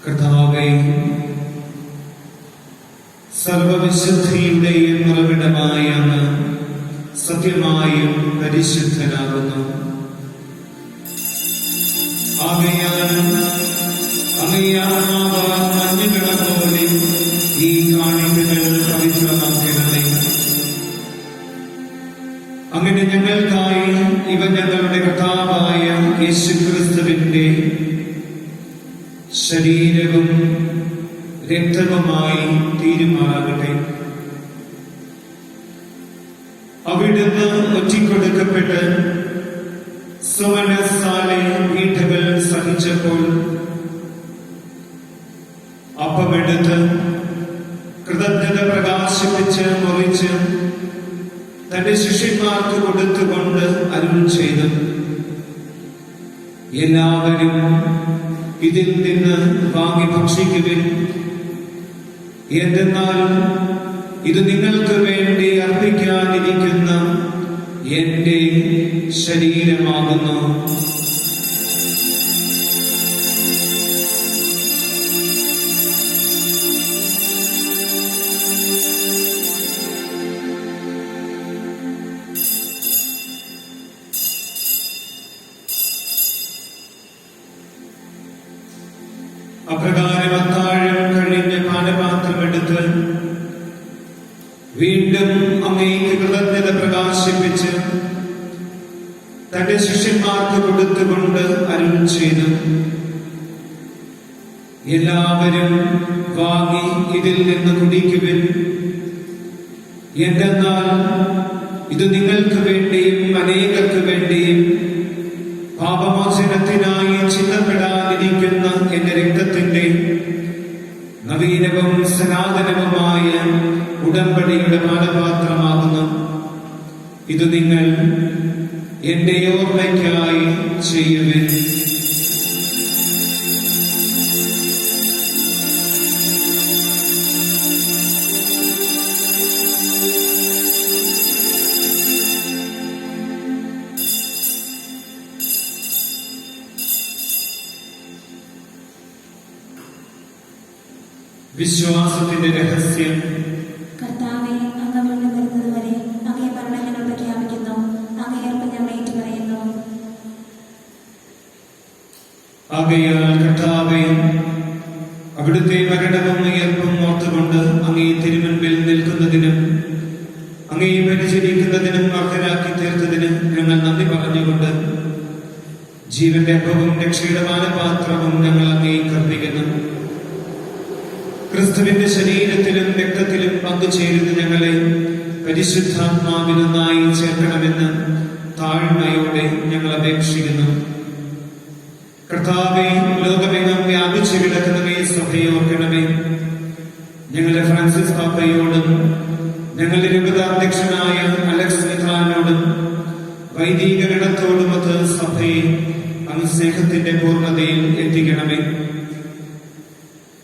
കർത്താവേ, സർവവിശുദ്ധിയുടെയും ഉറവിടമായ അങ്ങ് സത്യമായും പരിശുദ്ധനാകുന്നു. ആകയാൽ അങ്ങേ ആത്മാവാൽ മഞ്ഞുകിട പോലെ ഈ കാണിക്കകൾ പവിത്രമാക്കണമേ. അങ്ങനെ ഞങ്ങൾക്കായി ഇവ ഞങ്ങളുടെ കർത്താവായ യേശുക്രിസ്തുവിന്റെ ശരീരവും രക്തവുമായി തീരുമാനട്ടെ. അവിടുന്ന് ഒറ്റിക്കൊടുക്കപ്പെട്ട് സുമനസാലെ പീഡകൾ സഹിച്ചപ്പോൾ അപ്പമെടുത്ത് കൃതജ്ഞത പ്രകാശിപ്പിച്ച് മുറിച്ച് തന്റെ ശിഷ്യന്മാർക്ക് കൊടുത്തുകൊണ്ട് അരുൾ ചെയ്തു, എല്ലാവരും ഇതിൽ നിന്ന് വാങ്ങി ഭക്ഷിക്കുവിൻ. എന്തെന്നാൽ ഇത് നിങ്ങൾക്ക് വേണ്ടി അർപ്പിക്കാനിരിക്കുന്ന എന്റെ ശരീരമാകുന്നു. അപ്രകാരം അത്താഴം കഴിഞ്ഞ് പാനപാത്രമെടുത്ത് വീണ്ടും അങ്ങേക്ക് കൃതജ്ഞത പ്രകാശിപ്പിച്ച് തന്റെ ശിഷ്യന്മാർക്ക് കൊടുത്തുകൊണ്ട് അരുൾ ചെയ്തു, എല്ലാവരും വാങ്ങി ഇതിൽ നിന്ന് കുടിക്കുവിൻ. എന്തെന്നാൽ ഇത് നിങ്ങൾക്ക് വേണ്ടിയും അനേകർക്ക് വേണ്ടിയും പാപമോചനത്തിനായി ചിന്തപ്പെടാനിരിക്കുന്ന എന്റെ രക്തത്തിന്റെ നവീനവും സനാതനവുമായ ഉടമ്പടിയുടെ പാനപാത്രമാകുന്നു. ഇത് നിങ്ങൾ എന്റെ ഓർമ്മയ്ക്കായി ചെയ്യുവിൻ. വിശ്വാസത്തിന്റെ രഹസ്യം. കർത്താവെ, അങ്ങ് വീണ്ടും വരുന്നതുവരെ അങ്ങയെ മരണം ഞങ്ങൾ പ്രഖ്യാപിക്കുന്നു. അങ്ങേയർപ്പ് ഞങ്ങൾ ഏറ്റുപറയുന്നു. ആകയാൽ കർത്താവേ, അവിടുത്തെ മരണവും ഉയർപ്പും ഓർത്തുകൊണ്ട് അങ്ങേ തിരുമുൻപിൽ നിൽക്കുന്നതിനും അങ്ങയെ പരിചരിക്കുന്നതിനും അർഹരാക്കി തീർത്തതിന് ഞങ്ങൾ നന്ദി പറഞ്ഞുകൊണ്ട് ജീവന്റെ അപ്പവും രക്ഷയുടെ പാനപാത്രവും ഞങ്ങൾ അങ്ങേ കർപ്പിക്കുന്നു. ക്രിസ്തുവിന്റെ ശരീരത്തിലും രക്തത്തിലും പങ്കുചേരുന്ന ഞങ്ങളെ പരിശുദ്ധാത്മാവിനൊന്നായി ചേർക്കണമെന്ന് താഴ്മയോടെ ഞങ്ങൾ അപേക്ഷിക്കുന്നു. കർത്താവേ, ലോകമെങ്ങും വ്യാപിച്ചു കിടക്കുന്നവയെ സഭയെ ഓർക്കണമേ. ഞങ്ങളുടെ ഫ്രാൻസിസ് പാപ്പയോടും ഞങ്ങളുടെ രൂപതാധ്യക്ഷനായ അലക്സ് മിത്രാനോടും വൈദിക ഗണത്തോടുമൊത്ത് സഭയെ അങ്ങ് സ്നേഹത്തിന്റെ പൂർണ്ണതയിൽ എത്തിക്കണമേ.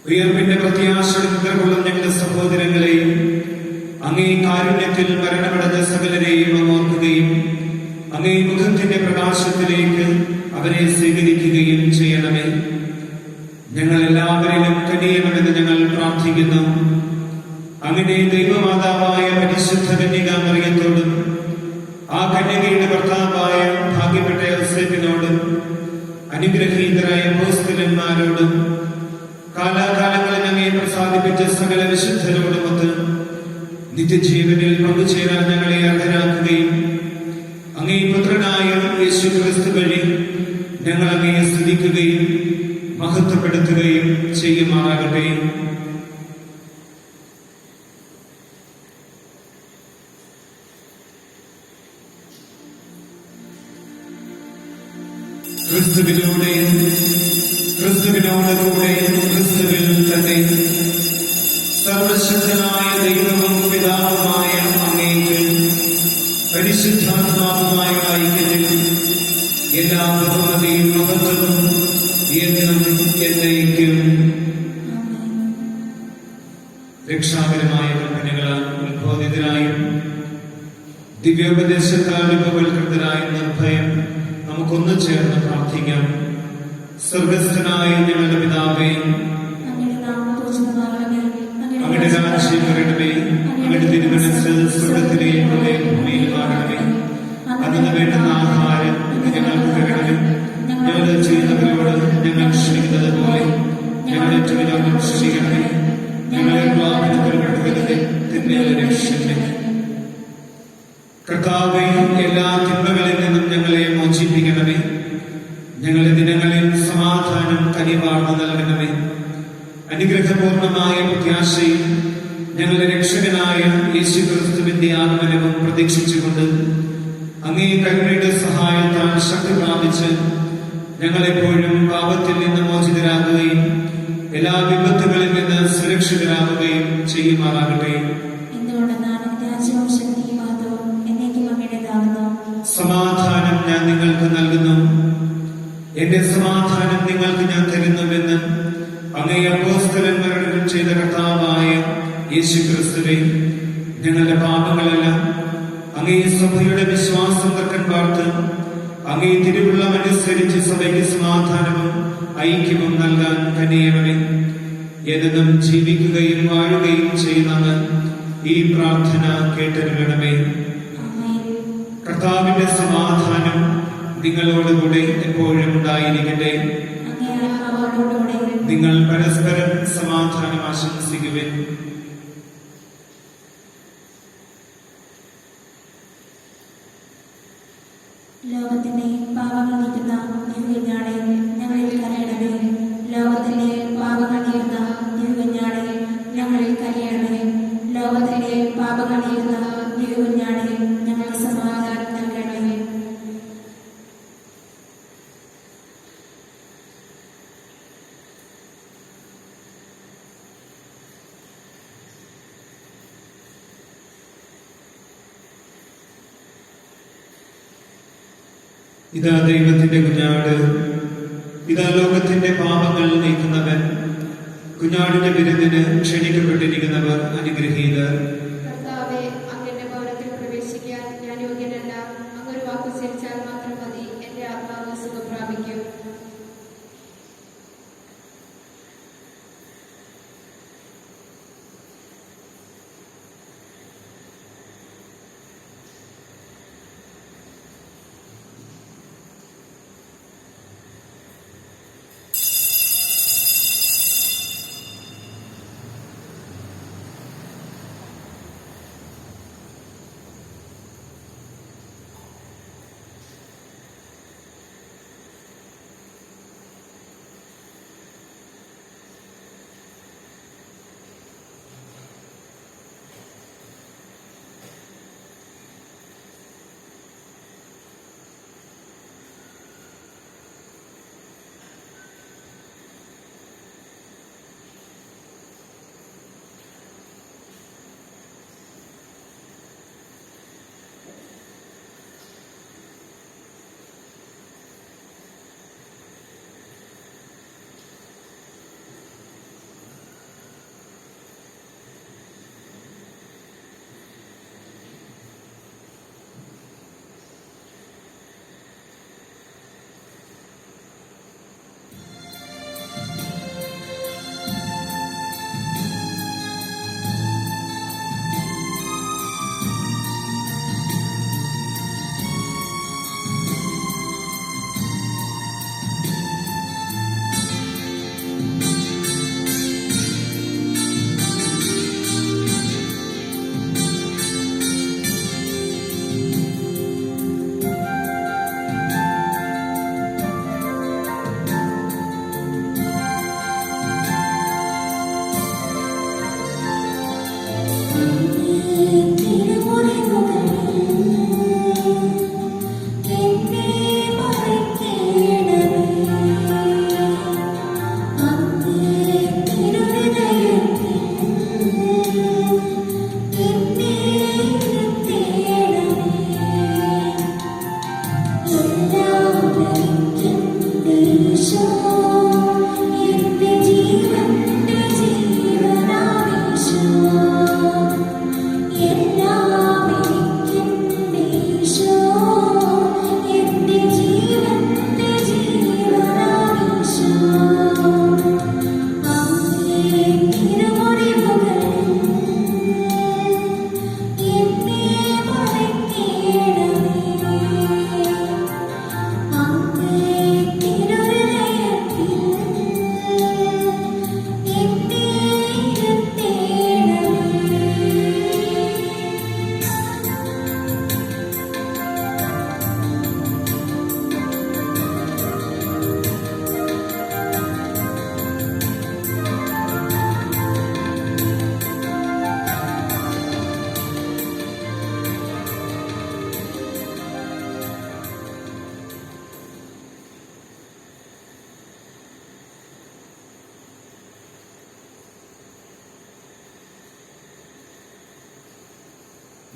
ഉയർപ്പിന്റെ പ്രത്യാശ നിദ്രകൊള്ളും ഞങ്ങളുടെ സഹോദരങ്ങളെയും അങ്ങേ കാരുണ്യത്തിൽ മരണമടഞ്ഞ സകലരെയും അങ്ങ് ഓർക്കുകയും അങ്ങേ മുഖത്തിന്റെ പ്രകാശത്തിലേക്ക് അവരെ സ്വീകരിക്കുകയും ചെയ്യണമേ. ഞങ്ങൾ എല്ലാവരിലും കനിയണമെന്ന് ഞങ്ങൾ പ്രാർത്ഥിക്കുന്നു. അങ്ങനെ ദൈവമാതാവായ പരിശുദ്ധ കന്യകാമറിയത്തോടും ആ കന്യകയുടെ ഭർത്താവായ ഭാഗ്യപ്പെട്ട യോസേഫിനോടും അനുഗ്രഹീതരായ അപ്പോസ്തലന്മാരോടും കാലാകാലങ്ങളിൽ അങ്ങേ പ്രസാദിപ്പിച്ച സകല വിശുദ്ധരോടുമൊത്ത് നിത്യജീവനിൽ പങ്കുചേരാൻ ഞങ്ങളെ അർഹരാക്കുകയും അങ്ങേ പുത്രനായ യേശു ക്രിസ്തു വഴി ഞങ്ങൾ അങ്ങയെ സ്തുതിക്കുകയും മഹത്വപ്പെടുത്തുകയും ചെയ്യുമാറാകട്ടെ. ക്രിസ്തുവിലൂടെ, ക്രിസ്തുവിനോടുകൂടെ, ക്രിസ്തുവിൽ തന്നെ സർവശക്തനായ ദൈവവും പിതാവുമായ അങ്ങേക്ക് പരിശുദ്ധാത്മാവുമായ ഐക്യത്തിൽ എല്ലാ ബഹുമതിയും മഹത്വവും എന്നും എന്നേക്കും. രക്ഷാകരമായ കൽപ്പനകളാൽ ഉത്ബോധിതരായും ദിവ്യോപദേശത്താൽ ഉപവൽകൃതരായും നിർഭയം നമുക്കൊന്നു ചേർന്ന് പ്രാർത്ഥിക്കാം. സ്വർഗസ്ഥനായ ഞങ്ങളുടെ പിതാവേ, അങ്ങയുടെ രാജ്യം വരണമേ. അങ്ങയുടെ തിരുമനസ്സ് സ്വർഗത്തിലെ പോലെ ഭൂമിയിലുമാകണമേ. അതിന് വേണ്ടുന്ന ആഹാരം ഇന്ന് ഞങ്ങൾക്ക് തരണമേ. ഞങ്ങൾ ചെയ്യുന്നവരോട് ഞങ്ങൾ ക്ഷമിക്കുന്നത് പോലെ ഞങ്ങളെ ചുമതല ക്ഷമിക്കണമേ. ഞങ്ങളെ പാപത്തിൽ പെടുത്തരുതേ, തിന്മയിൽ രക്ഷിക്കണമേ. കർത്താവേ, എല്ലാ തിന്മകളിൽ നിന്നും ഞങ്ങളെ മോചിപ്പിക്കണമേ. ഞങ്ങളുടെ ദിനങ്ങളിൽ സമാധാനം കനിവാർന്നു നൽകണമേ. അനുഗ്രഹപൂർണമായ പ്രത്യാശയും ഞങ്ങളുടെ രക്ഷകനായ യേശു ക്രിസ്തുവിന്റെ ആഗമനവും പ്രതീക്ഷിച്ചുകൊണ്ട് അങ്ങേ കരുണയുടെ സഹായത്താൽ ശക്തി പ്രാപിച്ച് ഞങ്ങളെപ്പോഴും പാപത്തിൽ നിന്ന് മോചിതരാകുകയും എല്ലാ വിപത്തുകളിൽ നിന്ന് സുരക്ഷിതരാകുകയും ചെയ്യുമാറാകട്ടെ. സമാധാനം ഞാൻ നിങ്ങൾക്ക് നൽകുന്നു, എന്റെ സമാധാനം നിങ്ങൾക്ക് ഞാൻ തരുന്നുവെന്ന് അങ്ങേ അപ്പോസ്തലന്മാരോട് ചെയ്ത കർത്താവായ യേശു ക്രിസ്തുവേ, ഞങ്ങളുടെ പാപങ്ങളെല്ലാം അങ്ങേ സഭയുടെ വിശ്വാസം തർക്കം പാർത്ത് അങ്ങേ തിരുവുള്ളമനുസരിച്ച് സഭയ്ക്ക് സമാധാനവും ഐക്യവും നൽകാൻ കനിയണമേ. എന്നും ജീവിക്കുകയും വാഴുകയും ചെയ്യുന്ന ഈ പ്രാർത്ഥന കേട്ടരുളണമേ. കർത്താവിന്റെ സമാധാനം നിങ്ങളോടുകൂടെ എപ്പോഴും ഉണ്ടായിരിക്കട്ടെ. നിങ്ങൾ പരസ്പരം സമാധാനം ആശംസിക്കുവിൻ. ലോകത്തിന്റെ പാപങ്ങൾ നീക്കുന്ന ദിവ്യജ്ഞാനെ ഞങ്ങളിൽ കനിയണമേ. ലോകത്തിന്റെ പാപങ്ങൾ നീക്കുന്ന ദിവ്യജ്ഞാനെ ഞങ്ങളിൽ കനിയണമേ. ലോകത്തിന്റെ പാപങ്ങൾ നീക്കുന്ന ദിവ്യജ്ഞാനെ ഞങ്ങൾക്ക് സമാധാനം നൽകണമേ. ഇതാ ദൈവത്തിന്റെ കുഞ്ഞാട്, ഇതാ ലോകത്തിന്റെ പാപങ്ങൾ നീക്കുന്നവൻ. കുഞ്ഞാടിന്റെ വിരുന്നിന് ക്ഷണിക്കപ്പെട്ടിരിക്കുന്നവർ അനുഗ്രഹീതർ. കർത്താവേ, അങ്ങയുടെ ഭവനത്തിൽ പ്രവേശിക്കാൻ ഞാൻ യോഗ്യനല്ല. അങ്ങൊരു വാക്കു ഉച്ചരിച്ചാൽ മാത്രം മതി, എന്റെ ആത്മാവ് സുഖം പ്രാപിക്കും.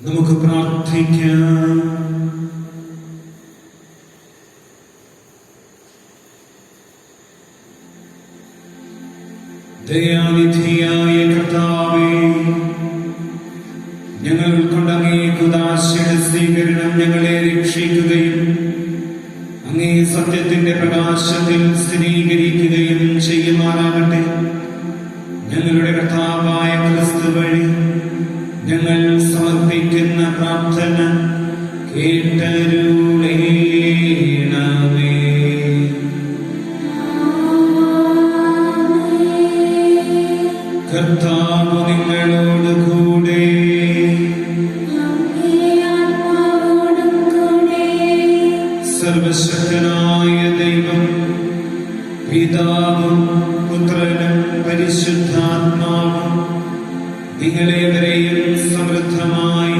നമുക്ക് പ്രാർത്ഥിക്കാം. ദയാനിധിയായ കർത്താവേ, ഞങ്ങൾ ഉൾക്കൊണ്ട അങ്ങേ കുദാശയുടെ സ്വീകരണം ഞങ്ങളെ രക്ഷിക്കുകയും അങ്ങേ സത്യത്തിന്റെ പ്രകാശത്തിൽ സ്ഥിരീകരിക്കുകയും ചെയ്യുമാറാകട്ടെ. ഞങ്ങളുടെ കർത്താവായ ക്രിസ്തു വഴി ഞങ്ങൾ സമർപ്പിക്കുന്ന പ്രാർത്ഥന കേട്ടരുളേണമേ. കർത്താവ് നിങ്ങളോട് കൂടെ. സർവശക്തനായ ദൈവം പിതാവും പുത്രനും പരിശുദ്ധാത്മാവും നിങ്ങളേവരെയും സമൃദ്ധമായി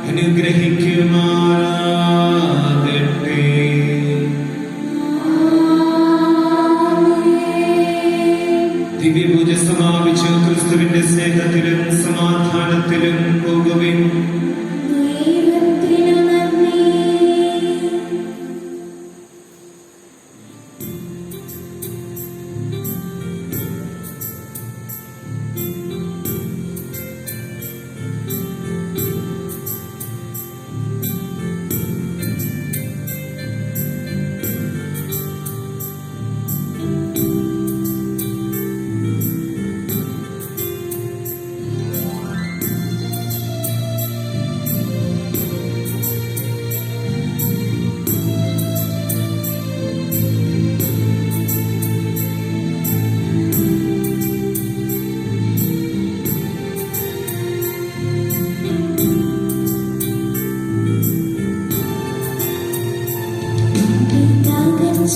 അനുഗ്രഹിക്കുമാറാകട്ടെ. ദിവ്യപൂജ സമാപിച്ചു. ക്രിസ്തുവിന്റെ സ്നേഹത്തിലും സമാധാനത്തിലും പോകുവിൻ.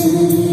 Thank you.